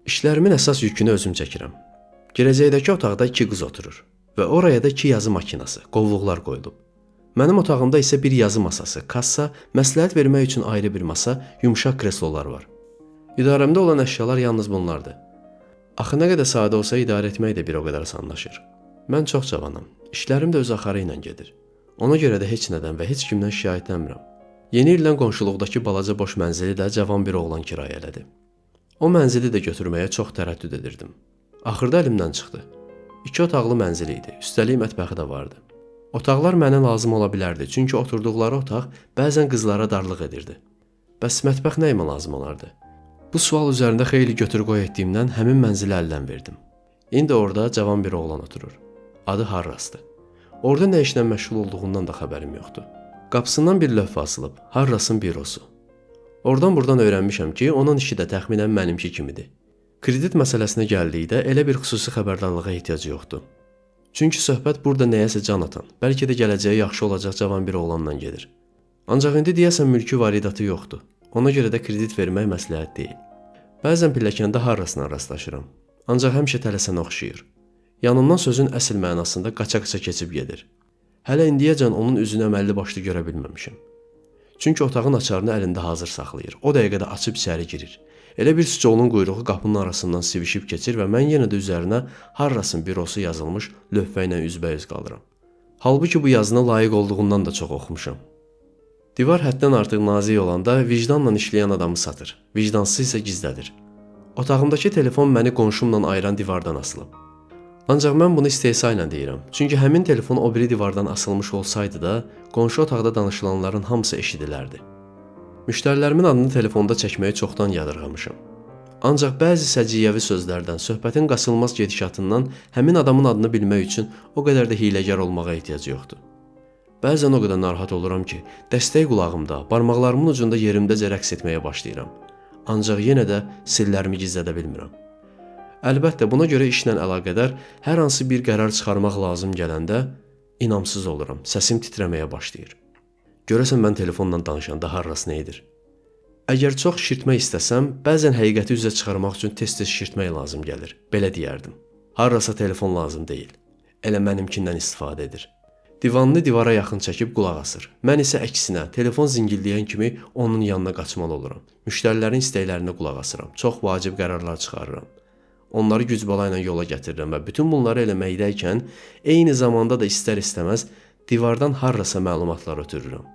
İşlərimin əsas yükünü özüm çəkirəm. Girəcəkdəki otaqda 2 qız oturur və oraya da 2 yazı makinası, qovluqlar qoyulub. Mənim otağımda isə bir yazı masası, kassa, məsləhət vermək üçün ayrı bir masa, yumşaq kreslolar var. İdarəmdə olan əşyalar yalnız bunlardır. Axı nə qədər sadə olsa idarə etmək də bir o qədər asanlaşır. Mən çox cavanam, işlərim də öz axarı ilə gedir. Ona görə də heç nədən və heç kimdən şikayətlənmirəm. Yeni ildən qonşuluqdakı balaca boş mənzili də cavan bir oğlan kirayə elədi. O mənzili də götürməyə çox tərəddüd edirdim. Axırda əlimdən çıxdı. 2 otaqlı mənzil idi, üstəlik mətbəxi də vardı. Otaqlar mənə lazım ola bilərdi, çünki oturduqları otaq bəzən qızlara darlıq edirdi. Bəs mətbəx nəyimə lazım olardı? Bu sual üzərində xeyli götür-qoy etdiyimdən həmin mənzili əldən verdim. İndi orada cavan bir oğlan oturur. Adı Harrasdır. Orada nə işlə məşğul olduğundan da xəbərim yoxdur. Qapısından bir lövhə asılıb, Harrasın bürosu. Oradan-buradan öyrənmişəm ki, onun işi də təxminən mənimki kimidir. Kredit məsələsinə gəldikdə elə bir xüsusi xəbərdarlığa ehtiyac yoxdur. Çünki söhbət burada nəyəsə can atan, bəlkə də gələcəyi yaxşı olacaq cavan bir oğlandan gedir. Ancaq indi deyəsən mülki varidatı yoxdur. Ona görə də kredit vermək məsləhət deyil. Bəzən pilləkəndə Harrasla rastlaşıram. Ancaq həmişə tələsənə oxşayır. Yanından sözün əsl mənasında qaça-qaça keçib gedir. Hələ indiyəcən onun üzünü əməlli başlı görə bilməmişəm. Çünki otağın açarını əlində hazır saxlayır. O dəqiqədə açıb içəri girir. Elə bir sıçovulun quyruğu qapının arasından sivişib keçir və mən yenə də üzərinə Harrasın bürosu yazılmış lövhə ilə üzbəüz qalıram. Halbuki bu yazına layiq olduğundan da çox oxumuşam. Divar həddən artıq nazik olanda vicdanla işləyən adamı satır, vicdansız isə gizlədir. Otağımdakı telefon məni qonşumla ayıran divardan asılıb. Ancaq mən bunu istehza ilə deyirəm. Çünki həmin telefon o biri divardan asılmış olsaydı da, qonşu otaqda danışılanların hamısı eşidilərdi. Müştərilərimin adını telefonda çəkməyi çoxdan yadırğamışam. Ancaq bəzi səciyyəvi sözlərdən, söhbətin qaçılmaz gedişatından həmin adamın adını bilmək üçün o qədər də hiyləgər olmağa ehtiyac yoxdur. Bəzən o qədər narahat oluram ki, dəstək qulağımda, barmaqlarımın ucunda yerimdəcə rəqs etməyə başlayıram. Ancaq yenə də sirlərimi gizlədə bilmirəm. Əlbəttə, buna görə işlə əlaqədar hər hansı bir qərar çıxarmaq lazım gələndə inamsız oluram, səsim titrəməyə başlayır. Görəsən mən telefonla danışanda Harras nə edir? Əgər çox şişirtmək istəsəm, bəzən həqiqəti üzə çıxarmaq üçün tez-tez şişirtmək lazım gəlir. Belə deyərdim. Harrasa telefon lazım deyil. Elə mənimkindən istifadə edir. Divanını divara yaxın çəkib qulaq asır. Mən isə əksinə, telefon zingildiyən kimi onun yanına qaçmalı oluram. Müştərilərin istəklərinə qulaq asıram. Çox vacib qərarlar çıxarıram. Onları güc bala ilə yola gətirirəm və bütün bunları eləməkdəykən eyni zamanda da istər-istəməz divardan Harrasa məlumatlar ötürürəm.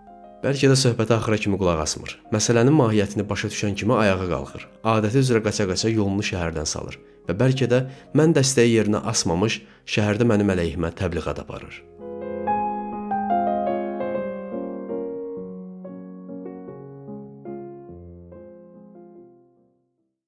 Bəlkə də söhbətə axıra kimi qulaq asmır. Məsələnin mahiyyətini başa düşən kimi ayağa qalxır. Adəti üzrə qaça-qaça yolunu şəhərdən salır və bəlkə də mən dəstəyi yerinə asmamış şəhərdə mənim əleyhimə təbliğat aparır.